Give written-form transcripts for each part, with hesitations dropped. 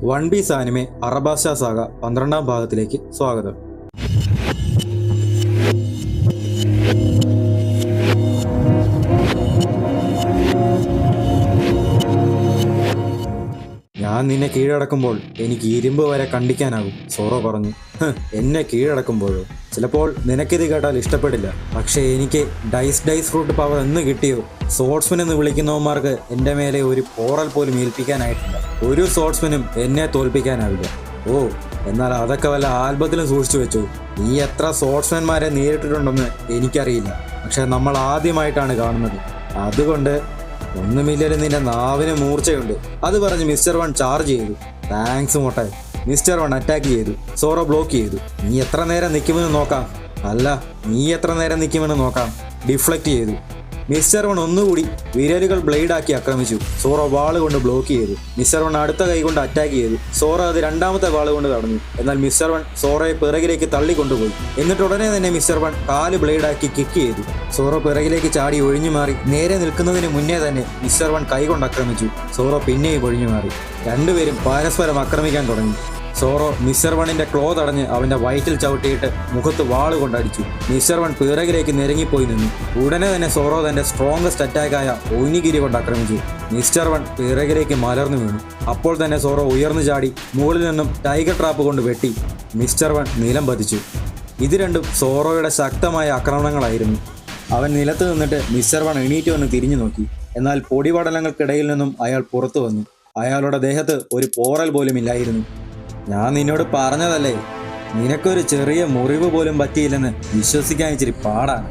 One piece anime അറബാസ്റ്റ saga 12ാം ഭാഗത്തിലേക്ക് സ്വാഗതം. ഞാൻ നിന്നെ കീഴടക്കുമ്പോൾ എനിക്ക് ഇരുമ്പ് വരെ കണ്ടിക്കാനാകും, സോറോ പറഞ്ഞു. എന്നെ കീഴടക്കുമ്പോഴോ? ചിലപ്പോൾ നിനക്കിത് കേട്ടാൽ ഇഷ്ടപ്പെടില്ല, പക്ഷേ എനിക്ക് ഡൈസ് ഫ്രൂട്ട് പവർ എന്ന് കിട്ടിയോ, സോർട്സ്മാൻ എന്ന് വിളിക്കുന്നവന്മാർക്ക് എൻ്റെ മേലെ ഒരു പോറൽ പോലും ഏൽപ്പിക്കാനായിട്ടില്ല. ഒരു സോർട്സ്മാനും എന്നെ തോൽപ്പിക്കാനാവില്ല. ഓ, എന്നാൽ അതൊക്കെ വല്ല ആൽബത്തിലും സൂക്ഷിച്ചു വെച്ചു. നീ എത്ര സോർട്സ്മാൻമാരെ നേരിട്ടിട്ടുണ്ടെന്ന് എനിക്കറിയില്ല, പക്ഷെ നമ്മൾ ആദ്യമായിട്ടാണ് കാണുന്നത്. അതുകൊണ്ട് ഒന്നുമില്ലല്ലോ, നിന്റെ നാവിന് മൂർച്ചയുണ്ട്. അത് പറഞ്ഞ് മിസ്റ്റർ വൺ ചാർജ് ചെയ്തു. താങ്ക്സ് മോട്ടെ. മിസ്റ്റർ വൺ അറ്റാക്ക് ചെയ്തു. സോറോ ബ്ലോക്ക് ചെയ്തു. നീ എത്ര നേരം നിൽക്കുമെന്ന് നോക്കാം. ഡിഫ്ലക്റ്റ് ചെയ്തു. മിസ്റ്റർ വൺ ഒന്നുകൂടി വിരലുകൾ ബ്ലേഡാക്കി ആക്രമിച്ചു. സോറോ വാള് കൊണ്ട് ബ്ലോക്ക് ചെയ്തു. മിസ്റ്റർ വൺ അടുത്ത കൈ കൊണ്ട് അറ്റാക്ക് ചെയ്തു. സോറോ അത് രണ്ടാമത്തെ വാള് കൊണ്ട് തടഞ്ഞു. എന്നാൽ മിസ്റ്റർ വൺ സോറോയെ പിറകിലേക്ക് തള്ളിക്കൊണ്ടുപോയി. എന്നിട്ട് ഉടനെ തന്നെ മിസ്റ്റർ വൺ കാല് ബ്ലേഡാക്കി കിക്ക് ചെയ്തു. സോറോ പിറകിലേക്ക് ചാടി ഒഴിഞ്ഞു മാറി. നേരെ നിൽക്കുന്നതിന് മുന്നേ തന്നെ മിസ്റ്റർ വൺ കൈ കൊണ്ട് ആക്രമിച്ചു. സോറോ പിന്നെയും ഒഴിഞ്ഞു മാറി. രണ്ടുപേരും പരസ്പരം ആക്രമിക്കാൻ തുടങ്ങി. സോറോ മിസ്റ്റർ വണ്ണിന്റെ ക്ലോ തടഞ്ഞ് അവന്റെ വയറ്റിൽ ചവിട്ടിയിട്ട് മുഖത്ത് വാള് കൊണ്ടടിച്ചു. മിസ്റ്റർ വൺ പിറകിലേക്ക് നിരങ്ങിപ്പോയി നിന്നു. ഉടനെ തന്നെ സോറോ തന്റെ സ്ട്രോങ്സ്റ്റ് അറ്റാക്കായ ഒനിഗിരി കൊണ്ട് ആക്രമിച്ചു. മിസ്റ്റർ വൺ പിറകിലേക്ക് മലർന്നു വീണു. അപ്പോൾ തന്നെ സോറോ ഉയർന്നു ചാടി മുകളിൽ നിന്നും ടൈഗർ ട്രാപ്പ് കൊണ്ട് വെട്ടി മിസ്റ്റർ വൺ നിലം പതിച്ചു. ഇത് രണ്ടും സോറോയുടെ ശക്തമായ ആക്രമണങ്ങളായിരുന്നു. അവൻ നിലത്ത് നിന്നിട്ട് മിസ്റ്റർ വൺ എണീറ്റ് വന്ന് തിരിഞ്ഞു നോക്കി. എന്നാൽ പൊടിപടലങ്ങൾക്കിടയിൽ നിന്നും അയാൾ പുറത്തു വന്നു. അയാളുടെ ദേഹത്ത് ഒരു പോറൽ പോലും ഇല്ലായിരുന്നു. ഞാൻ നിന്നോട് പറഞ്ഞതല്ലേ, നിനക്കൊരു ചെറിയ മുറിവ് പോലും പറ്റിയില്ലെന്ന് വിശ്വസിക്കാൻ ഇച്ചിരി പാടാണ്.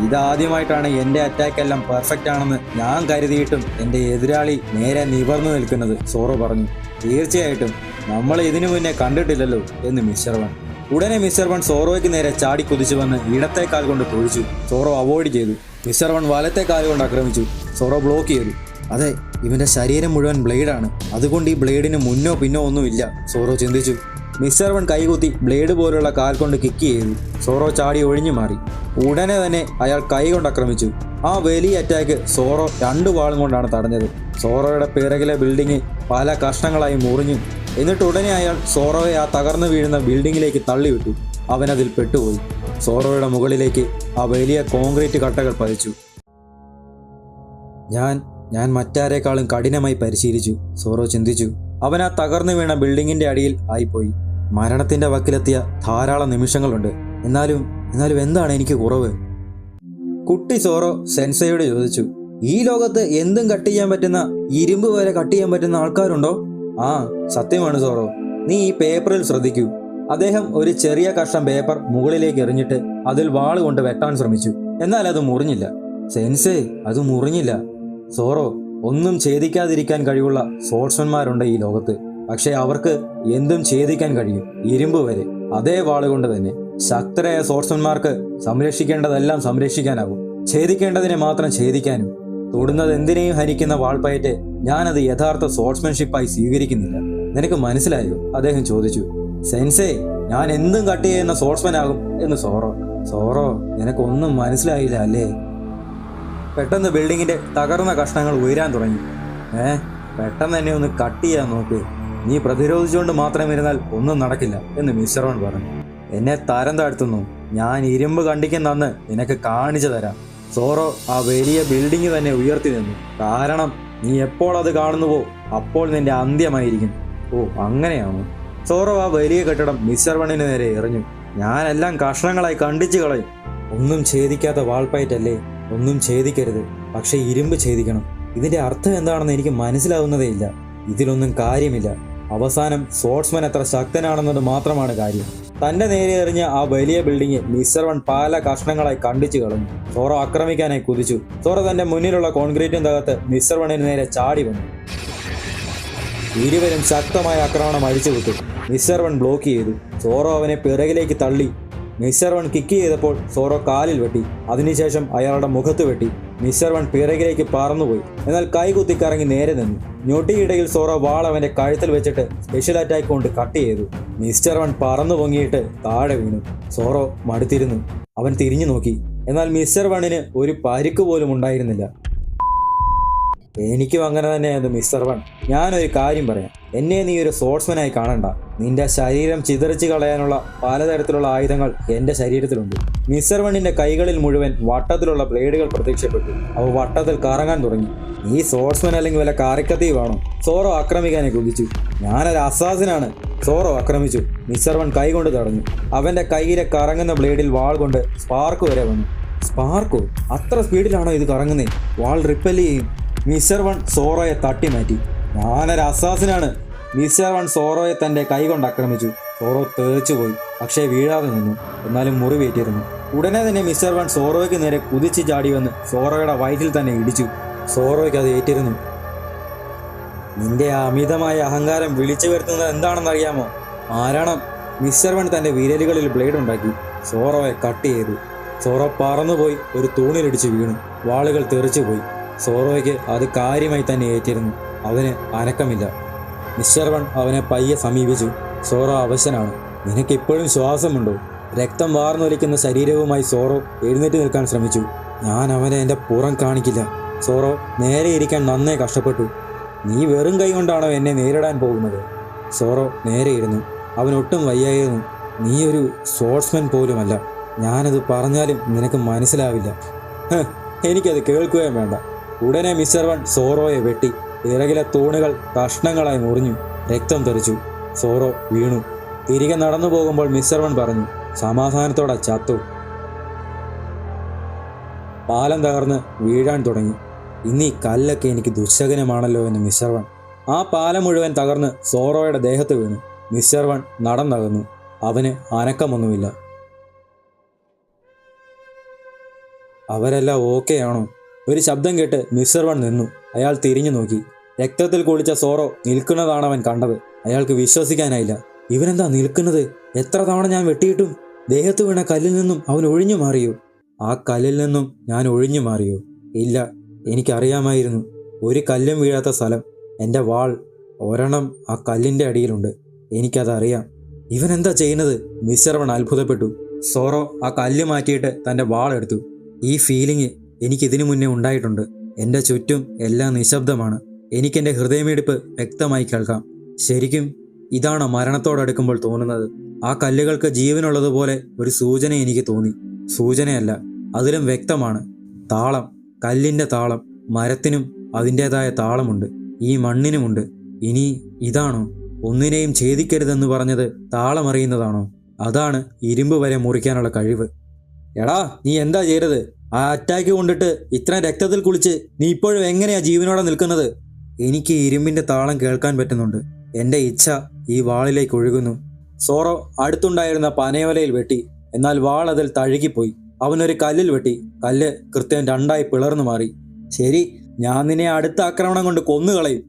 ഇതാദ്യമായിട്ടാണ് എൻ്റെ അറ്റാക്ക് എല്ലാം പെർഫെക്റ്റ് ആണെന്ന് ഞാൻ കരുതിയിട്ടും എൻ്റെ എതിരാളി നേരെ നിവർന്നു നിൽക്കുന്നത്, സോറോ പറഞ്ഞു. തീർച്ചയായിട്ടും നമ്മൾ ഇതിനു മുന്നേ കണ്ടിട്ടില്ലല്ലോ എന്ന് മിസ്റ്റർ വൺ. ഉടനെ മിസ്റ്റർ വൺ സോറോയ്ക്ക് നേരെ ചാടി കുതിച്ചു വന്ന് ഇടത്തെ കാൽ കൊണ്ട് തൊഴിച്ചു. സോറോ അവോയ്ഡ് ചെയ്തു. മിസ്റ്റർ വൺ വലത്തെ കാൽ കൊണ്ട് ആക്രമിച്ചു. സോറോ ബ്ലോക്ക് ചെയ്തു. അതെ, ഇവന്റെ ശരീരം മുഴുവൻ ബ്ലേഡാണ്, അതുകൊണ്ട് ഈ ബ്ലേഡിന് മുന്നോ പിന്നോ ഒന്നുമില്ല, സോറോ ചിന്തിച്ചു. മിസ്റ്റർ വൺ കൈകുത്തി ബ്ലേഡ് പോലുള്ള കാൽ കൊണ്ട് കിക്ക് ചെയ്തു. സോറോ ചാടി ഒഴിഞ്ഞു മാറി. ഉടനെ തന്നെ അയാൾ കൈ കൊണ്ട് ആക്രമിച്ചു. ആ വലിയ അറ്റാക്ക് സോറോ 2 വാളും കൊണ്ടാണ് തടഞ്ഞത്. സോറോയുടെ പിറകിലെ ബിൽഡിംഗ് പല കഷ്ണങ്ങളായി മുറിഞ്ഞു. എന്നിട്ട് ഉടനെ അയാൾ സോറോയെ ആ തകർന്നു വീഴുന്ന ബിൽഡിങ്ങിലേക്ക് തള്ളിവിട്ടു. അവനതിൽ പെട്ടുപോയി. സോറോയുടെ മുകളിലേക്ക് ആ വലിയ കോൺക്രീറ്റ് കട്ടകൾ പതിച്ചു. ഞാൻ മറ്റാരേക്കാളും കഠിനമായി പരിശീലിച്ചു, സോറോ ചിന്തിച്ചു. അവൻ ആ തകർന്നു വീണ ബിൽഡിങ്ങിന്റെ അടിയിൽ ആയിപ്പോയി. മരണത്തിന്റെ വക്കിലെത്തിയ ധാരാളം നിമിഷങ്ങളുണ്ട്. എന്നാലും എന്താണ് എനിക്ക് കുറവ്? കുട്ടി സോറോ സെൻസയോട് ചോദിച്ചു. ഈ ലോകത്ത് എന്തും കട്ട് ചെയ്യാൻ പറ്റുന്ന, ഇരുമ്പ് വരെ കട്ട് ചെയ്യാൻ പറ്റുന്ന ആൾക്കാരുണ്ടോ? ആ, സത്യമാണ് സോറോ. നീ ഈ പേപ്പറിൽ ശ്രദ്ധിക്കൂ. അദ്ദേഹം ഒരു ചെറിയ കഷ്ണം പേപ്പർ മുകളിലേക്ക് എറിഞ്ഞിട്ട് അതിൽ വാള് കൊണ്ട് വെട്ടാൻ ശ്രമിച്ചു. എന്നാൽ അത് മുറിഞ്ഞില്ല. സെൻസേ, അത് മുറിഞ്ഞില്ല. സോറോ, ഒന്നും ഛേദിക്കാതിരിക്കാൻ കഴിവുള്ള സോർട്സ്മാൻമാരുണ്ട് ഈ ലോകത്ത്. പക്ഷെ അവർക്ക് എന്തും ഛേദിക്കാൻ കഴിയും, ഇരുമ്പ് വരെ. അതേ വാളുകൊണ്ട് തന്നെ. ശക്തരായ സോർട്സ്മാൻമാർക്ക് സംരക്ഷിക്കേണ്ടതെല്ലാം സംരക്ഷിക്കാനാകും, ഛേദിക്കേണ്ടതിനെ മാത്രം ഛേദിക്കാനും. തൊടുന്നത് എന്തിനേയും ഹരിക്കുന്ന വാൾപ്പയറ്റ് ഞാനത് യഥാർത്ഥ സോർട്സ്മാൻഷിപ്പായി സ്വീകരിക്കുന്നില്ല. നിനക്ക് മനസ്സിലായോ? അദ്ദേഹം ചോദിച്ചു. സെൻസേ, ഞാൻ എന്തും കട്ട് ചെയ്യുന്ന സോർട്സ്മാൻ ആകും എന്ന് സോറോ, നിനക്കൊന്നും മനസ്സിലായില്ല അല്ലേ? പെട്ടെന്ന് ബിൽഡിങ്ങിന്റെ തകർന്ന കഷ്ണങ്ങൾ ഉയരാൻ തുടങ്ങി. പെട്ടെന്ന് തന്നെ ഒന്ന് കട്ട് ചെയ്യാൻ നോക്ക്. നീ പ്രതിരോധിച്ചുകൊണ്ട് മാത്രം ഇരുന്നാൽ ഒന്നും നടക്കില്ല എന്ന് മിസ്റ്റർ വൺ പറഞ്ഞു. എന്നെ തരം താഴ്ത്തുന്നു. ഞാൻ ഇരുമ്പ് കണ്ടിക്കുന്നന്ന് നിനക്ക് കാണിച്ചു തരാം. സോറോ ആ വലിയ ബിൽഡിംഗ് തന്നെ ഉയർത്തി നിന്നു. കാരണം നീ എപ്പോൾ അത് കാണുന്നുവോ അപ്പോൾ നിന്റെ അന്ത്യമായിരിക്കും. ഓ, അങ്ങനെയാണോ? സോറോ ആ വലിയ കെട്ടിടം മിസ്റ്റർ വണ്ണിന് നേരെ എറിഞ്ഞു. ഞാനെല്ലാം കഷ്ണങ്ങളായി കണ്ടിച്ചു കളയും. ഒന്നും ഛേദിക്കാത്ത വാൾപ്പയറ്റല്ലേ? ഒന്നും ഛേദിക്കരുത്, പക്ഷെ ഇരുമ്പ് ഛേദിക്കണം. ഇതിന്റെ അർത്ഥം എന്താണെന്ന് എനിക്ക് മനസ്സിലാവുന്നതേ ഇല്ല. ഇതിലൊന്നും കാര്യമില്ല. അവസാനം സോർട്സ്മാൻ എത്ര ശക്തനാണെന്നത് മാത്രമാണ് കാര്യം. തന്റെ നേരെ എറിഞ്ഞ ആ വലിയ ബിൽഡിംഗ് മിസ്റ്റർ വൺ പല കഷ്ണങ്ങളായി കണ്ടിച്ചു കളഞ്ഞു. സോറോ ആക്രമിക്കാനായി കുതിച്ചു. സോറോ തന്റെ മുന്നിലുള്ള കോൺക്രീറ്റും തകർത്ത് മിസ്റ്റർ വണ്ണിന് നേരെ ചാടി വന്നു. ഇരുവരും ശക്തമായ ആക്രമണം അഴിച്ചുവിട്ടു. മിസ്റ്റർ വൺ ബ്ലോക്ക് ചെയ്തു. സോറോ അവനെ പിറകിലേക്ക് തള്ളി. മിസ്റ്റർ വൺ കിക്ക് ചെയ്തപ്പോൾ സോറോ കാലിൽ വെട്ടി. അതിനുശേഷം അയാളുടെ മുഖത്ത് വെട്ടി. മിസ്റ്റർ വൺ പിറകിലേക്ക് പറന്നുപോയി. എന്നാൽ കൈ കുത്തിക്കറങ്ങി നേരെ നിന്നു. ഞൊട്ടിയിടയിൽ സോറോ വാൾ അവന്റെ കഴുത്തിൽ വെച്ചിട്ട് സ്പെഷ്യൽ അറ്റാക്ക് കൊണ്ട് കട്ട് ചെയ്തു. മിസ്റ്റർ വൺ പറന്നു പൊങ്ങിയിട്ട് താഴെ വീണു. സോറോ മടുത്തിരുന്നു. അവൻ തിരിഞ്ഞു നോക്കി. എന്നാൽ മിസ്റ്റർ വണ്ണിന് ഒരു പരിക്ക് പോലും ഉണ്ടായിരുന്നില്ല. എനിക്കും അങ്ങനെ തന്നെയായിരുന്നു മിസ്റ്റർ വൺ. ഞാനൊരു കാര്യം പറയാം. എന്നെ നീ ഒരു സ്പോർട്സ്മാനായി കാണണ്ട. നിന്റെ ശരീരം ചിതറിച്ച് കളയാനുള്ള പലതരത്തിലുള്ള ആയുധങ്ങൾ എൻ്റെ ശരീരത്തിലുണ്ട്. മിസ്റ്റർ വണ്ണിന്റെ കൈകളിൽ മുഴുവൻ വട്ടത്തിലുള്ള ബ്ലേഡുകൾ പ്രത്യക്ഷപ്പെട്ടു. അവ വട്ടത്തിൽ കറങ്ങാൻ തുടങ്ങി. നീ സ്പോർട്സ്മാൻ അല്ലെങ്കിൽ വല്ല കാരക്കത്തിയുമാണോ? സോറോ ആക്രമിക്കാനെ കുതിച്ചു. ഞാനൊരു അസാസിനാണ്. സോറോ ആക്രമിച്ചു. മിസ്റ്റർ വൺ കൈകൊണ്ട് തടഞ്ഞു. അവന്റെ കൈയിലെ കറങ്ങുന്ന ബ്ലേഡിൽ വാൾ കൊണ്ട് സ്പാർക്ക് വരെ വന്നു. സ്പാർക്കോ? അത്ര സ്പീഡിലാണോ ഇത് കറങ്ങുന്നേ? വാൾ റിപ്പൽ ചെയ്യും. മിസ്റ്റർ വൺ സോറോയെ തട്ടി മാറ്റി. ഞാനൊരു അസാസിനാണ്. മിസ്റ്റർ വൺ സോറോയെ തന്റെ കൈ കൊണ്ട് ആക്രമിച്ചു. സോറോ തെറിച്ചുപോയി, പക്ഷേ വീഴാതെ നിന്നു. എന്നാലും മുറിവേറ്റിരുന്നു. ഉടനെ തന്നെ മിസ്റ്റർ വൺ സോറോയ്ക്ക് നേരെ കുതിച്ച് ചാടി വന്ന് സോറോയുടെ വയറ്റിൽ തന്നെ ഇടിച്ചു. സോറോയ്ക്ക് അത് ഏറ്റിരുന്നു. നിന്റെ അമിതമായ അഹങ്കാരം വിളിച്ചു വരുത്തുന്നത് എന്താണെന്നറിയാമോ? മാരണം. മിസ്റ്റർ വൺ തന്റെ വിരലുകളിൽ ബ്ലേഡ് ഉണ്ടാക്കി സോറോയെ കട്ട് ചെയ്തു. സോറോ പറന്നുപോയി ഒരു തൂണിലിടിച്ച് വീണു. വാളുകൾ തെറിച്ചുപോയി. സോറോയ്ക്ക് അത് കാര്യമായി തന്നെ ഏറ്റിരുന്നു. അവന് അനക്കമില്ല. മിസ്റ്റർ വൺ അവനെ പയ്യെ സമീപിച്ചു. സോറോ അവശനാണ്. നിനക്കിപ്പോഴും ശ്വാസമുണ്ടോ? രക്തം വാർന്നൊലിക്കുന്ന ശരീരവുമായി സോറോ എഴുന്നേറ്റ് നിൽക്കാൻ ശ്രമിച്ചു. ഞാൻ അവനെ എൻ്റെ പുറം കാണിക്കില്ല. സോറോ നേരെ ഇരിക്കാൻ നന്നേ കഷ്ടപ്പെട്ടു. നീ വെറും കൈ കൊണ്ടാണോ എന്നെ നേരിടാൻ പോകുന്നത്? സോറോ നേരെ ഇരുന്നു. അവനൊട്ടും വയ്യായിരുന്നു. നീ ഒരു സ്പോർട്സ്മാൻ പോലുമല്ല. ഞാനത് പറഞ്ഞാലും നിനക്ക് മനസ്സിലാവില്ല. എനിക്കത് കേൾക്കുകയും വേണ്ട. ഉടനെ മിസ്റ്റർ വൺ സോറോയെ വെട്ടി. പിറകിലെ തൂണുകൾ കഷ്ണങ്ങളായി മുറിഞ്ഞു. രക്തം തെറിച്ചു. സോറോ വീണു. തിരികെ നടന്നു പോകുമ്പോൾ മിസ്റ്റർ വൺ പറഞ്ഞു, സമാധാനത്തോടെ ചത്തു. പാലം തകർന്ന് വീഴാൻ തുടങ്ങി. ഇന്നീ കല്ലൊക്കെ എനിക്ക് ദുശകനമാണല്ലോ എന്ന് മിസ്റ്റർ വൺ. ആ പാലം മുഴുവൻ തകർന്ന് സോറോയുടെ ദേഹത്ത് വീണു. മിസ്റ്റർ വൺ നടന്നകന്നു. അവന് അനക്കമൊന്നുമില്ല. അവരെല്ലാം ഓക്കെയാണോ? ഒരു ശബ്ദം കേട്ട് മിസ്റ്റർ വൺ നിന്നു. അയാൾ തിരിഞ്ഞു നോക്കി. രക്തത്തിൽ കുളിച്ച സോറോ നിൽക്കുന്നതാണ് അവൻ കണ്ടത്. അയാൾക്ക് വിശ്വസിക്കാനായില്ല. ഇവനെന്താ നിൽക്കുന്നത്? എത്ര തവണ ഞാൻ വെട്ടിയിട്ടും ദേഹത്ത് വീണ കല്ലിൽ നിന്നും അവൻ ഒഴിഞ്ഞു മാറിയോ? ആ കല്ലിൽ നിന്നും ഞാൻ ഒഴിഞ്ഞു മാറിയോ? ഇല്ല. എനിക്കറിയാമായിരുന്നു ഒരു കല്ലും വീഴാത്ത സ്ഥലം. എൻ്റെ വാൾ ഒരെണ്ണം ആ കല്ലിൻ്റെ അടിയിലുണ്ട്. എനിക്കതറിയാം. ഇവനെന്താ ചെയ്യുന്നത്? മിസ്റ്റർ വൺ അത്ഭുതപ്പെട്ടു. സോറോ ആ കല്ല് മാറ്റിയിട്ട് തൻ്റെ വാൾ എടുത്തു. ഈ ഫീലിംഗ് എനിക്കിതിനു മുന്നേ ഉണ്ടായിട്ടുണ്ട്. എൻ്റെ ചുറ്റും എല്ലാം നിശബ്ദമാണ്. എനിക്കെൻ്റെ ഹൃദയമിടിപ്പ് വ്യക്തമായി കേൾക്കാം. ശരിക്കും ഇതാണ് മരണത്തോടടുക്കുമ്പോൾ തോന്നുന്നത്. ആ കല്ലുകൾക്ക് ജീവനുള്ളതുപോലെ ഒരു സൂചന എനിക്ക് തോന്നി. സൂചനയല്ല, അതിലും വ്യക്തമാണ്. താളം, കല്ലിൻ്റെ താളം. മരത്തിനും അതിൻ്റേതായ താളമുണ്ട്. ഈ മണ്ണിനുമുണ്ട്. ഇനി ഇതാണോ ഒന്നിനെയും ഛേദിക്കരുതെന്ന് പറഞ്ഞത്? താളമറിയുന്നതാണോ? അതാണ് ഇരുമ്പ് വരെ മുറിക്കാനുള്ള കഴിവ്. എടാ, നീ എന്താ ചെയ്തത്? ആ അറ്റാക്ക് കൊണ്ടിട്ട് ഇത്ര രക്തത്തിൽ കുളിച്ച് നീ ഇപ്പോഴും എങ്ങനെയാ ജീവനോടെ നിൽക്കുന്നത്? എനിക്ക് ഇരുമ്പിന്റെ താളം കേൾക്കാൻ പറ്റുന്നുണ്ട്. എൻ്റെ ഇച്ഛ ഈ വാളിലേക്ക് ഒഴുകുന്നു. സോറോ അടുത്തുണ്ടായിരുന്ന പനയോലയിൽ വെട്ടി. എന്നാൽ വാൾ അതിൽ തഴുകിപ്പോയി. അവനൊരു കല്ലിൽ വെട്ടി. കല്ല് കൃത്യം രണ്ടായി പിളർന്നു മാറി. ശരി, ഞാൻ നിന്നെ അടുത്ത ആക്രമണം കൊണ്ട് കൊന്നുകളയും.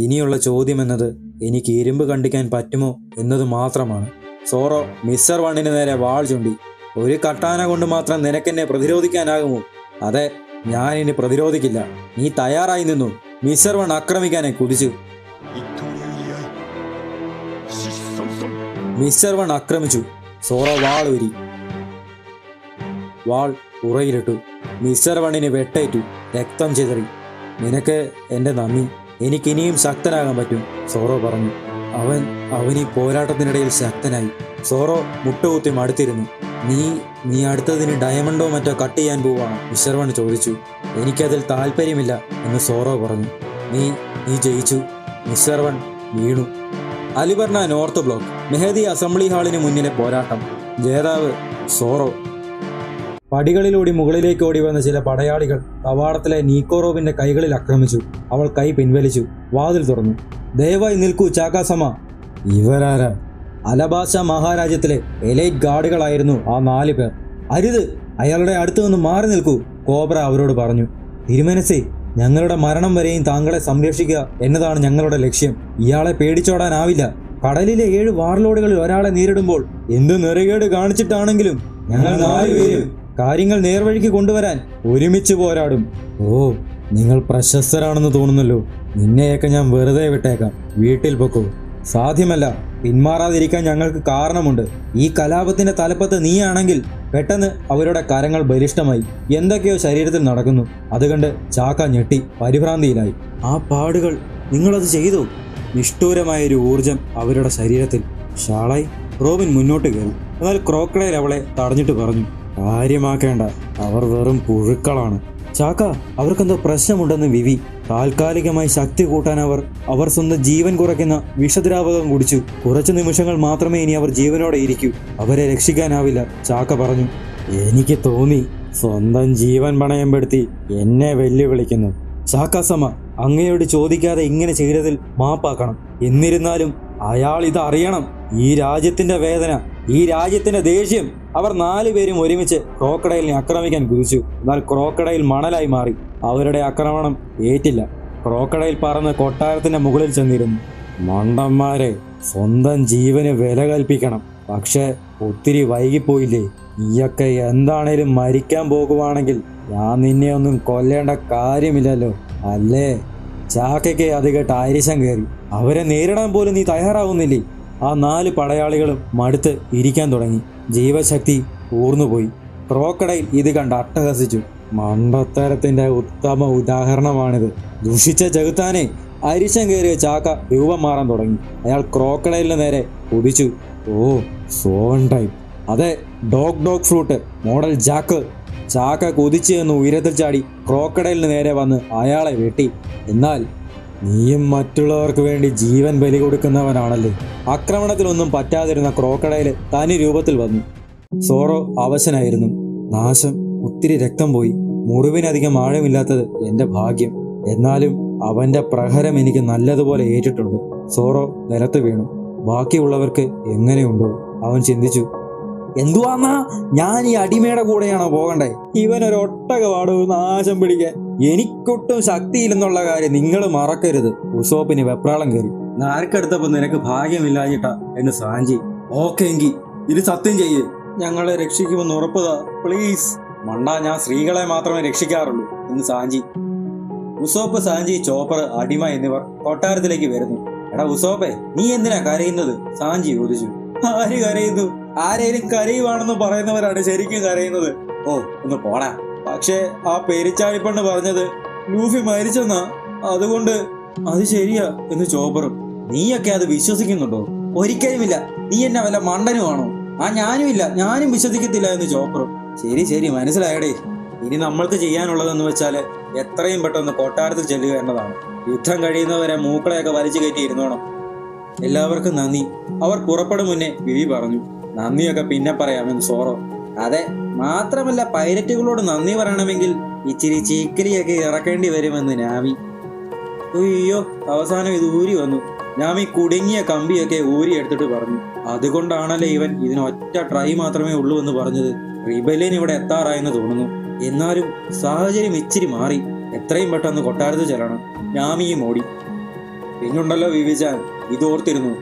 ഇനിയുള്ള ചോദ്യം എന്നത് എനിക്ക് ഇരുമ്പ് കണ്ടിക്കാൻ പറ്റുമോ എന്നത് മാത്രമാണ്. സോറോ മിസ്റ്റർ വണ്ണിന് നേരെ വാൾ ചൂണ്ടി. ഒരു കട്ടാന കൊണ്ട് മാത്രം നിനക്കെന്നെ പ്രതിരോധിക്കാനാകുമോ? അതെ, ഞാൻ ഇനി പ്രതിരോധിക്കില്ല. നീ തയ്യാറായി നിന്നു. മിസ്റ്റർ വൺ ആക്രമിക്കാനായി കുതിച്ചു. മിസ്റ്റർ വൺ ആക്രമിച്ചു. സോറോ വാൾ ഊരി. വാൾ ഉറയിലിട്ടു. മിസ്റ്റർ വണ്ണിന് വെട്ടേറ്റു. രക്തം ചിതറി. നിനക്ക് എൻ്റെ നന്ദി. എനിക്കിനിയും ശക്തനാകാൻ പറ്റും, സോറോ പറഞ്ഞു. അവൻ ഈ പോരാട്ടത്തിനിടയിൽ ശക്തനായി. സോറോ മുട്ടുകുത്തി മടുത്തിരുന്നു. നീ അടുത്തതിന് ഡയമണ്ടോ മറ്റോ കട്ട് ചെയ്യാൻ പോവാണ്? മിസ്റ്റർ വൺ ചോദിച്ചു. എനിക്കതിൽ താല്പര്യമില്ല എന്ന് സോറോ പറഞ്ഞു. നീ ജയിച്ചു. മിസ്റ്റർ വൺ വീണു. അലിബർണ നോർത്ത് ബ്ലോക്ക് മെഹദി അസംബ്ലി ഹാളിന് മുന്നിലെ പോരാട്ടം. ജേതാവ് സോറോ. പടികളിലൂടെ മുകളിലേക്ക് ഓടി വന്ന ചില പടയാളികൾ കവാടത്തിലെ നീക്കോറോവിന്റെ കൈകളിൽ ആക്രമിച്ചു. അവൾ കൈ പിൻവലിച്ചു. വാതിൽ തുറന്നു. ദയവായി നിൽക്കൂ ചാക്കാസമ. ഇവരാരാ? അലബാസ മഹാരാജ്യത്തിലെ എലൈറ്റ് ഗാർഡുകളായിരുന്നു ആ 4 പേർ. അരുത്, അയാളുടെ അടുത്തു നിന്ന് മാറി നിൽക്കൂ, കോബ്ര അവരോട് പറഞ്ഞു. തിരുമനസേ, ഞങ്ങളുടെ മരണം വരെയും താങ്കളെ സംരക്ഷിക്കുക എന്നതാണ് ഞങ്ങളുടെ ലക്ഷ്യം. ഇയാളെ പേടിച്ചോടാനാവില്ല. കടലിലെ 7 വാർലോഡുകളിൽ ഒരാളെ നേരിടുമ്പോൾ എന്ത് നെറുകേട് കാണിച്ചിട്ടാണെങ്കിലും ഞങ്ങൾ 4 പേരും കാര്യങ്ങൾ നേർവഴിക്ക് കൊണ്ടുവരാൻ ഒരുമിച്ച് പോരാടും. ഓ, നിങ്ങൾ പ്രശസ്തരാണെന്ന് തോന്നുന്നല്ലോ. നിന്നെയൊക്കെ ഞാൻ വെറുതെ വിട്ടേക്കാം. വീട്ടിൽ പൊക്കോ. സാധ്യമല്ല. പിന്മാറാതിരിക്കാൻ ഞങ്ങൾക്ക് കാരണമുണ്ട്. ഈ കലാപത്തിന്റെ തലപ്പത്ത് നീയാണെങ്കിൽ പെട്ടെന്ന് അവരുടെ കരങ്ങൾ ബലിഷ്ഠമായി. എന്തൊക്കെയോ ശരീരത്തിൽ നടക്കുന്നു. അതുകണ്ട് ചാക്ക ഞെട്ടി പരിഭ്രാന്തിയിലായി. ആ പാടുകൾ നിങ്ങളത് ചെയ്തു? നിഷ്ഠൂരമായൊരു ഊർജം അവരുടെ ശരീരത്തിൽ. ഷാളായി റോബിൻ മുന്നോട്ട് കയറി. എന്നാൽ ക്രോക്കഡൈൽ അവളെ തടഞ്ഞിട്ട് പറഞ്ഞു, കാര്യമാക്കേണ്ട, അവർ വെറും പുഴുക്കളാണ്. ചാക്ക, അവർക്കെന്തോ പ്രശ്നമുണ്ടെന്ന് വിവി. താൽക്കാലികമായി ശക്തി കൂട്ടാൻ അവർ സ്വന്തം ജീവൻ കുറയ്ക്കുന്ന വിഷദ്രാവകം കുടിച്ചു. കുറച്ചു നിമിഷങ്ങൾ മാത്രമേ ഇനി അവർ ജീവനോടെ ഇരിക്കൂ. അവരെ രക്ഷിക്കാനാവില്ല, ചാക്ക പറഞ്ഞു. എനിക്ക് തോന്നി സ്വന്തം ജീവൻ പണയപ്പെടുത്തി എന്നെ വെല്ലുവിളിക്കുന്നു. ചാക്കാസമ്മ, അങ്ങയോട് ചോദിക്കാതെ ഇങ്ങനെ ചെയ്തതിൽ മാപ്പാക്കണം. എന്നിരുന്നാലും അയാൾ ഇത് അറിയണം. ഈ രാജ്യത്തിന്റെ വേദന, ഈ രാജ്യത്തിന്റെ ദേഷ്യം. അവർ 4 പേരും ഒരുമിച്ച് ക്രോക്കഡൈലിനെ ആക്രമിക്കാൻ കുതിച്ചു. എന്നാൽ ക്രോക്കഡൈൽ മണലായി മാറി. അവരുടെ ആക്രമണം ഏറ്റില്ല. ക്രോക്കഡൈൽ പറന്ന് കൊട്ടാരത്തിന്റെ മുകളിൽ ചെന്നിരുന്നു. മണ്ടന്മാരെ, സ്വന്തം ജീവന് വില കൽപ്പിക്കണം. പക്ഷെ ഒത്തിരി വൈകിപ്പോയില്ലേ? നീയൊക്കെ എന്താണേലും മരിക്കാൻ പോകുവാണെങ്കിൽ ഞാൻ നിന്നെ ഒന്നും കൊല്ലേണ്ട കാര്യമില്ലല്ലോ, അല്ലേ? ചാക്കയ്ക്ക് അത് കേട്ട് ആരിശം കയറി. അവരെ നേരിടാൻ പോലും നീ തയ്യാറാവുന്നില്ലേ? ആ 4 പടയാളികളും മടുത്ത് ഇരിക്കാൻ തുടങ്ങി. ജീവശക്തി ഊർന്നുപോയി. ക്രോക്കഡൈൽ ഇത് കണ്ട് അട്ടഹസിച്ചു. മണ്ടത്തരത്തിന്റെ ഉത്തമ ഉദാഹരണമാണിത്. ദുഷിച്ച ചെകുത്താനെ! അരിശം കയറിയ ചാക്ക രൂപം മാറാൻ തുടങ്ങി. അയാൾ ക്രോക്കഡൈലിന് നേരെ കുതിച്ചു. ഓ, സോൺ ടൈം. അതെ, ഡോഗ് ഫ്രൂട്ട് മോഡൽ ജാക്ക്. ചാക്ക കുതിച്ചു എന്ന് ഉയരത്തിൽ ചാടി ക്രോക്കഡൈലിന് നേരെ വന്ന് അയാളെ വെട്ടി. എന്നാൽ നീയും മറ്റുള്ളവർക്ക് വേണ്ടി ജീവൻ ബലി കൊടുക്കുന്നവനാണല്ലേ? ആക്രമണത്തിലൊന്നും പറ്റാതിരുന്ന ക്രോക്കഡൈല് തനി രൂപത്തിൽ വന്നു. സോറോ അവശനായിരുന്നു. നാശം, ഒത്തിരി രക്തം പോയി. മുറിവിനധികം ആഴമില്ലാത്തത് എന്റെ ഭാഗ്യം. എന്നാലും അവന്റെ പ്രഹരം എനിക്ക് നല്ലതുപോലെ ഏറ്റിട്ടുണ്ട്. സോറോ നിലത്ത് വീണു. ബാക്കിയുള്ളവർക്ക് എങ്ങനെയുണ്ടോ? അവൻ ചിന്തിച്ചു. എന്തുവാന്നാ, ഞാൻ ഈ അടിമയുടെ കൂടെയാണോ പോകണ്ടേ? ഇവനൊരൊട്ടകവാടോ നാശം പിടിക്കാൻ. എനിക്കൊട്ടും ശക്തിയില്ലെന്നുള്ള കാര്യം നിങ്ങൾ മറക്കരുത്. ഉസോപ്പിന് വെപ്രാളം കയറി. നാർക്കെടുത്തപ്പോ നിനക്ക് ഭാഗ്യമില്ലാഞ്ഞിട്ടാ എന്ന് സാഞ്ചി. ഓക്കെ എങ്കിൽ ഇത് സത്യം ചെയ്യേ, ഞങ്ങളെ രക്ഷിക്കുമെന്ന് ഉറപ്പുതാ പ്ലീസ്. മണ്ട, ഞാൻ സ്ത്രീകളെ മാത്രമേ രക്ഷിക്കാറുള്ളൂ എന്ന് സാഞ്ചി. ഉസോപ്പ്, സാഞ്ചി, ചോപ്പർ, അടിമ എന്നിവർ കൊട്ടാരത്തിലേക്ക് വരുന്നു. എടാ ഉസോപ്പെ, നീ എന്തിനാ കരയുന്നത്? സാഞ്ചി ചോദിച്ചു. ആര് കരയുന്നു? ആരേലും കരയുവാണെന്ന് പറയുന്നവരാണ് ശരിക്കും കരയുന്നത്. ഓ, ഒന്ന് പോടാ. പക്ഷേ ആ പെരിച്ചാഴിപ്പണ്ണ് പറഞ്ഞത് ലൂഫി മരിച്ചെന്നാ. അതുകൊണ്ട് അത് ശരിയാ എന്ന് ചോപ്പറും. നീയൊക്കെ അത് വിശ്വസിക്കുന്നുണ്ടോ? ഒരിക്കലുമില്ല. നീ എന്നെ വല്ല മണ്ടനുമാണോ? ഞാനും ഇല്ല, ഞാനും വിശ്വസിക്കത്തില്ല എന്ന് ചോപ്പറും. ശരി മനസ്സിലായടേ. ഇനി നമ്മൾക്ക് ചെയ്യാനുള്ളതെന്ന് വെച്ചാല് എത്രയും പെട്ടെന്ന് കൊട്ടാരത്തിൽ ചെല്ലുക എന്നതാണ്. യുദ്ധം കഴിയുന്നവരെ മൂക്കളെയൊക്കെ വലിച്ചു കയറ്റി ഇരുന്നോണം. എല്ലാവർക്കും നന്ദി. അവർ പുറപ്പെടും മുന്നേ വിവി പറഞ്ഞു. നന്ദിയൊക്കെ പിന്നെ പറയാമെന്ന് സോറോ. അതെ, മാത്രമല്ല പൈലറ്റുകളോട് നന്ദി പറയണമെങ്കിൽ ഇച്ചിരി ചീക്കലിയൊക്കെ ഇറക്കേണ്ടി വരുമെന്ന് നാമി. അയ്യോ, അവസാനം ഇത് ഊരി വന്നു. നാമി കുടുങ്ങിയ കമ്പിയൊക്കെ ഊരി എടുത്തിട്ട് പറഞ്ഞു. അതുകൊണ്ടാണല്ലേ ഇവൻ ഇതിനൊറ്റ ട്രൈ മാത്രമേ ഉള്ളൂ എന്ന് പറഞ്ഞത്. റിബലിയൻ ഇവിടെ എത്താറായെന്ന് തോന്നുന്നു. എന്നാലും സാഹചര്യം ഇച്ചിരി മാറി. എത്രയും പെട്ടെന്ന് കൊട്ടാരത്തിൽ ചെല്ലണം. നാമിയും ഓടി. പിന്നുണ്ടല്ലോ വിവിചാൻ, ഇതോർത്തിരുന്നു.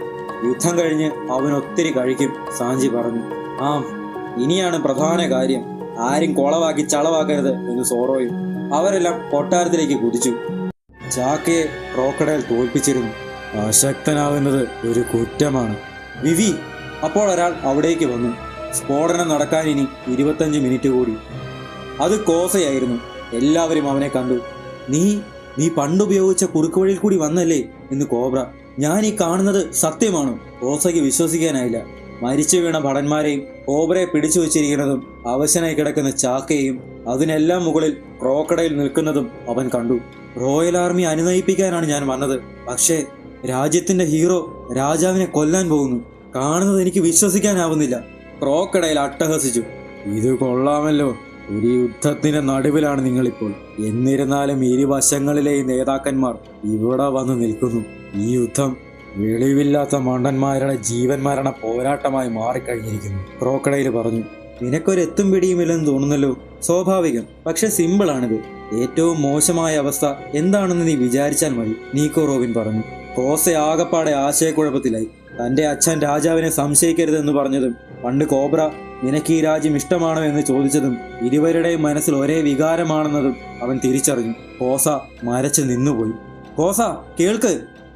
യുദ്ധം കഴിഞ്ഞ് അവൻ ഒത്തിരി കഴിക്കും, സാഞ്ചി പറഞ്ഞു. ഇനിയാണ് പ്രധാന കാര്യം. ആരും കൊളവാക്കി ചളവാക്കരുത് എന്ന് സോറോയും. അവരെല്ലാം കൊട്ടാരത്തിലേക്ക് കുതിച്ചു. ചാക്കയെ ക്രോക്കഡൈൽ തോൽപ്പിച്ചിരുന്നു. അശക്തനാകുന്നത് ഒരു കുറ്റമാണ്. വിവി, അപ്പോൾ ഒരാൾ അവിടേക്ക് വന്നു. സ്ഫോടനം നടക്കാൻ ഇനി 25 മിനിറ്റ് കൂടി. അത് കോസയായിരുന്നു. എല്ലാവരും അവനെ കണ്ടു. നീ പണ്ടുപയോഗിച്ച കുറുക്കുവഴിയിൽ കൂടി വന്നല്ലേ എന്ന് കോബ്ര. ഞാൻ ഈ കാണുന്നത് സത്യമാണോ? കോസയ്ക്ക് വിശ്വസിക്കാനായില്ല. മരിച്ചു വീണ ഭടന്മാരെയും കോബ്രയെ പിടിച്ചു വച്ചിരിക്കുന്നതും അവശനായി കിടക്കുന്ന ചാക്കയെയും അതിനെല്ലാം മുകളിൽ ക്രോക്കഡൈൽ നിൽക്കുന്നതും അവൻ കണ്ടു. റോയൽ ആർമി അനുനയിപ്പിക്കാനാണ് ഞാൻ വന്നത്. പക്ഷേ രാജ്യത്തിന്റെ ഹീറോ രാജാവിനെ കൊല്ലാൻ പോകുന്നു. കാണുന്നത് എനിക്ക് വിശ്വസിക്കാനാവുന്നില്ല. ക്രോക്കഡൈൽ അട്ടഹസിച്ചു. ഇത് കൊള്ളാമല്ലോ. ഒരു യുദ്ധത്തിന്റെ നടുവിലാണ് നിങ്ങളിപ്പോൾ. എന്നിരുന്നാലും ഇരുവശങ്ങളിലെയും നേതാക്കന്മാർ ഇവിടെ വന്ന് നിൽക്കുന്നു. ഈ യുദ്ധം വെളിവില്ലാത്ത മണ്ടന്മാരുടെ ജീവൻ മരണ പോരാട്ടമായി മാറിക്കഴിഞ്ഞിരിക്കുന്നു. ക്രോക്കഡൈൽ പറഞ്ഞു. നിനക്കൊരു എത്തും പിടിയുമില്ലെന്ന് തോന്നുന്നല്ലോ. സ്വാഭാവികം, പക്ഷെ സിമ്പിളാണിത്. ഏറ്റവും മോശമായ അവസ്ഥ എന്താണെന്ന് നീ വിചാരിച്ചാൽ മതി, നീക്കോ റോബിൻ പറഞ്ഞു. കോസ ആകപ്പാടെ ആശയക്കുഴപ്പത്തിലായി. തന്റെ അച്ഛൻ രാജാവിനെ സംശയിക്കരുതെന്ന് പറഞ്ഞതും പണ്ട് കോബ്ര നിനക്ക് ഈ രാജ്യം ഇഷ്ടമാണോ എന്ന് ചോദിച്ചതും ഇരുവരുടെയും മനസ്സിൽ ഒരേ വികാരമാണെന്നതും അവൻ തിരിച്ചറിഞ്ഞു. കോസ മരച്ച് നിന്നുപോയി. കോസ കേൾക്ക്,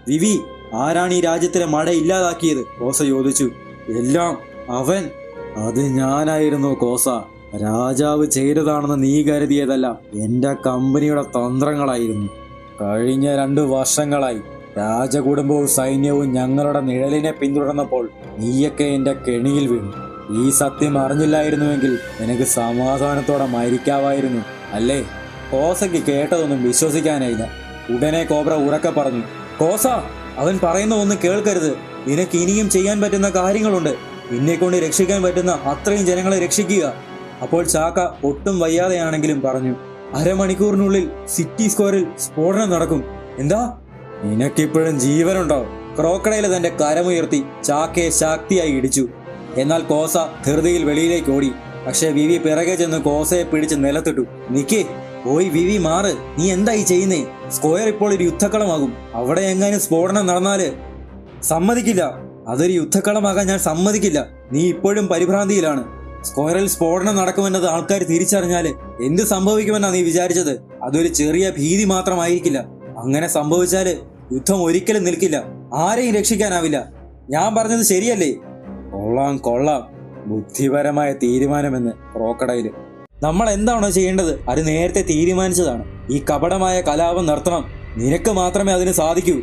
വിവി ആരാണ് ഈ രാജ്യത്തിലെ മഴ ഇല്ലാതാക്കിയത്? കോസ ചോദിച്ചു. എല്ലാം അവൻ. അത് ഞാനായിരുന്നു കോസ. രാജാവ് ചെയ്തതാണെന്ന് നീ കരുതിയതല്ല, എന്റെ കമ്പനിയുടെ തന്ത്രങ്ങളായിരുന്നു. കഴിഞ്ഞ 2 വർഷങ്ങളായി രാജകുടുംബവും സൈന്യവും ഞങ്ങളുടെ നിഴലിനെ പിന്തുടർന്നപ്പോൾ നീയൊക്കെ എന്റെ കെണിയിൽ വീണു. ഈ സത്യം അറിഞ്ഞില്ലായിരുന്നുവെങ്കിൽ നിനക്ക് സമാധാനത്തോടെ മരിക്കാമായിരുന്നു, അല്ലേ? കോസയ്ക്ക് കേട്ടതൊന്നും വിശ്വസിക്കാനായില്ല. ഉടനെ കോബ്ര ഉറക്കെ പറഞ്ഞു, കോസ, അവൻ പറയുന്ന ഒന്നും കേൾക്കരുത്. നിനക്ക് ഇനിയും ചെയ്യാൻ പറ്റുന്ന കാര്യങ്ങളുണ്ട്. നിന്നെക്കൊണ്ട് രക്ഷിക്കാൻ പറ്റുന്ന അത്രയും ജനങ്ങളെ രക്ഷിക്കുക. അപ്പോൾ ചാക്ക ഒട്ടും വയ്യാതെയാണെങ്കിലും പറഞ്ഞു, അരമണിക്കൂറിനുള്ളിൽ സിറ്റി സ്ക്വയറിൽ സ്ഫോടനം നടക്കും. എന്താ? നിനക്കിപ്പോഴും ജീവനുണ്ടോ? ക്രോക്കഡൈൽ തന്റെ കരമുയർത്തി ചാക്കയെ ശക്തിയായി ഇടിച്ചു. എന്നാൽ കോസ ധൃതിയിൽ വെളിയിലേക്ക് ഓടി. പക്ഷെ വിവി പിറകെ ചെന്ന് കോസയെ പിടിച്ച് നിലത്തിട്ടു. നിക്കേ, പോയി വിവി മാറ്. നീ എന്തായി ചെയ്യുന്നേ? സ്ക്വയർ ഇപ്പോൾ ഒരു യുദ്ധക്കളമാകും. അവിടെ എങ്ങാനും സ്ഫോടനം നടന്നാല് സമ്മതിക്കില്ല. അതൊരു യുദ്ധക്കളമാകാൻ ഞാൻ സമ്മതിക്കില്ല. നീ ഇപ്പോഴും പരിഭ്രാന്തിയിലാണ്. സ്ക്വയറിൽ സ്ഫോടനം നടക്കുമെന്നത് ആൾക്കാർ തിരിച്ചറിഞ്ഞാല് എന്ത് സംഭവിക്കുമെന്നാ നീ വിചാരിച്ചത്? അതൊരു ചെറിയ ഭീതി മാത്രമായിരിക്കില്ല. അങ്ങനെ സംഭവിച്ചാല് യുദ്ധം ഒരിക്കലും നിൽക്കില്ല. ആരെയും രക്ഷിക്കാനാവില്ല. ഞാൻ പറഞ്ഞത് ശരിയല്ലേ? കൊള്ളാം കൊള്ളാം, ബുദ്ധിപരമായ തീരുമാനമെന്ന് ക്രോക്കഡൈൽ. നമ്മൾ എന്താണോ ചെയ്യേണ്ടത് അത് നേരത്തെ തീരുമാനിച്ചതാണ്. ഈ കപടമായ കലാപം നിർത്തണം. നിനക്ക് മാത്രമേ അതിന് സാധിക്കൂ.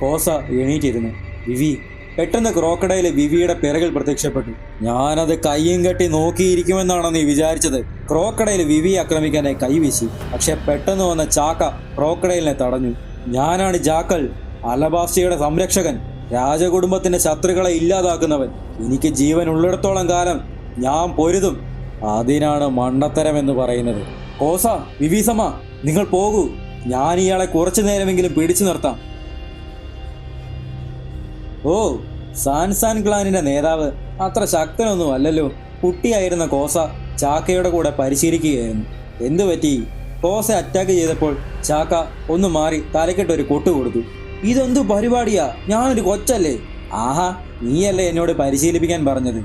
കോസ എണീറ്റിരുന്നു. വിവി. പെട്ടെന്ന് ക്രോക്കഡൈൽ വിവിയുടെ പിറകിൽ പ്രത്യക്ഷപ്പെട്ടു. ഞാനത് കയ്യും കെട്ടി നോക്കിയിരിക്കുമെന്നാണോ നീ വിചാരിച്ചത്? ക്രോക്കഡൈൽ വിവിയെ ആക്രമിക്കാനായി കൈവീശി. പക്ഷെ പെട്ടെന്ന് വന്ന ചാക്ക ക്രോക്കഡൈലിനെ തടഞ്ഞു. ഞാനാണ് ജാക്കൽ, അലബാസ്റ്റിയുടെ സംരക്ഷകൻ, രാജകുടുംബത്തിന്റെ ശത്രുക്കളെ ഇല്ലാതാക്കുന്നവൻ. എനിക്ക് ജീവൻ ഉള്ളിടത്തോളം കാലം ഞാൻ പൊരുതും. അതിനാണ് മണ്ടത്തരം എന്ന് പറയുന്നത്. കോസ, വിവീസമ്മ, നിങ്ങൾ പോകൂ. ഞാൻ ഇയാളെ കുറച്ചു നേരമെങ്കിലും പിടിച്ചു നിർത്താം. ഓ, സാൻസാൻ ക്ലാനിന്റെ നേതാവ് അത്ര ശക്തനൊന്നും അല്ലല്ലോ. കുട്ടിയായിരുന്ന കോസ ചാക്കയുടെ കൂടെ പരിശീലിക്കുകയായിരുന്നു. എന്തു പറ്റി? കോസ അറ്റാക്ക് ചെയ്തപ്പോൾ ചാക്ക ഒന്ന് മാറി തലക്കെട്ടൊരു കൊട്ടു കൊടുത്തു. ഇതെന്തു പരിപാടിയാ? ഞാനൊരു കൊച്ചല്ലേ? ആഹാ, നീയല്ലേ എന്നോട് പരിശീലിപ്പിക്കാൻ പറഞ്ഞത്?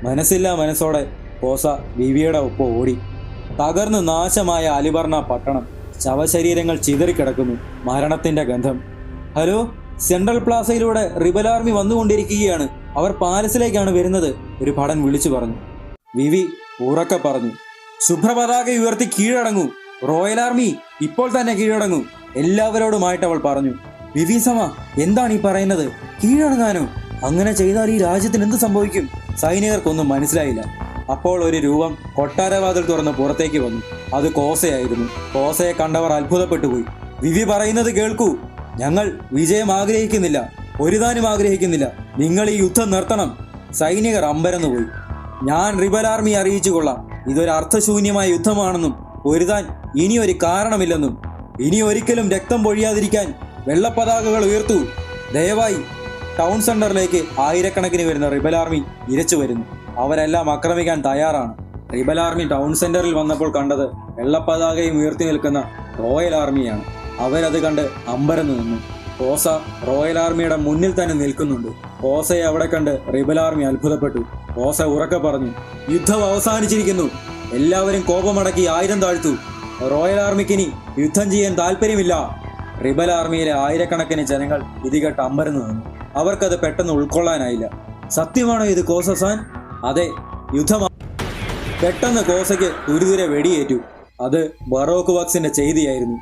മനസ്സില്ലാ മനസ്സോടെ കോസ വിവിയുടെ ഒപ്പം ഓടി. തകർന്ന് നാശമായ അലിബർണ പട്ടണം. ശവശരീരങ്ങൾ ചിതറിക്കിടക്കുന്നു. മരണത്തിന്റെ ഗന്ധം. ഹലോ, സെൻട്രൽ പ്ലാസയിലൂടെ റിബൽ ആർമി വന്നുകൊണ്ടിരിക്കുകയാണ്. അവർ പാലസിലേക്കാണ് വരുന്നത്, ഒരു ഭടൻ വിളിച്ചു പറഞ്ഞു. വിവി ഉറക്കെ പറഞ്ഞു, ശുഭ്രപതാക ഉയർത്തി കീഴടങ്ങൂ. റോയൽ ആർമി ഇപ്പോൾ തന്നെ കീഴടങ്ങൂ. എല്ലാവരോടുമായിട്ട് അവൾ പറഞ്ഞു. വിവീസമ, എന്താണ് ഈ പറയുന്നത്? കീഴടങ്ങാനോ? അങ്ങനെ ചെയ്താൽ ഈ രാജ്യത്തിന് എന്ത് സംഭവിക്കും? സൈനികർക്കൊന്നും മനസ്സിലായില്ല. അപ്പോൾ ഒരു രൂപം കൊട്ടാരവാതിൽ തുറന്ന് പുറത്തേക്ക് വന്നു. അത് കോസയായിരുന്നു. കോസയെ കണ്ടവർ അത്ഭുതപ്പെട്ടുപോയി. വിവി പറയുന്നത് കേൾക്കൂ. ഞങ്ങൾ വിജയം ആഗ്രഹിക്കുന്നില്ല, പൊരുതാനും ആഗ്രഹിക്കുന്നില്ല. നിങ്ങൾ ഈ യുദ്ധം നിർത്തണം. സൈനികർ അമ്പരന്നുപോയി. ഞാൻ റിബൽ ആർമി അറിയിച്ചു കൊള്ളാം, ഇതൊരു അർത്ഥശൂന്യമായ യുദ്ധമാണെന്നും പൊരുതാൻ ഇനിയൊരു കാരണമില്ലെന്നും. ഇനി ഒരിക്കലും രക്തം പൊഴിയാതിരിക്കാൻ വെള്ളപ്പതാകകൾ ഉയർത്തൂ. ദയവായി. ടൗൺ സെന്ററിലേക്ക് ആയിരക്കണക്കിന് വരുന്ന റിബൽ ആർമി ഇരച്ചു വരുന്നു. അവരെല്ലാം ആക്രമിക്കാൻ തയ്യാറാണ്. റിബൽ ആർമി ടൗൺ സെന്ററിൽ വന്നപ്പോൾ കണ്ടത് വെള്ളപ്പതാകയും ഉയർത്തി നിൽക്കുന്ന റോയൽ ആർമിയാണ്. അവരത് കണ്ട് അമ്പരന്ന് നിന്നു. കോസ റോയൽ ആർമിയുടെ മുന്നിൽ തന്നെ നിൽക്കുന്നുണ്ട്. കോസയെ അവിടെ കണ്ട് റിബൽ ആർമി അത്ഭുതപ്പെട്ടു. കോസ ഉറക്കെ പറഞ്ഞു, യുദ്ധം അവസാനിച്ചിരിക്കുന്നു. എല്ലാവരും കോപമടക്കി ആയുധം താഴ്ത്തു. റോയൽ ആർമിക്കിനി യുദ്ധം ചെയ്യാൻ താല്പര്യമില്ല. റിബൽ ആർമിയിലെ ആയിരക്കണക്കിന് ജനങ്ങൾ ഇതികെട്ട് അമ്പരന്ന് നിന്നു. അവർക്കത് പെട്ടെന്ന് ഉൾക്കൊള്ളാനായില്ല. സത്യമാണോ ഇത് കോസസാൻ? അതെ, യുദ്ധമാണ്. പെട്ടെന്ന് കോസയ്ക്ക് തുരിതുരെ വെടിയേറ്റു. അത് ബറോക്ക് വക്സിന്റെ ചെയ്തിയായിരുന്നു.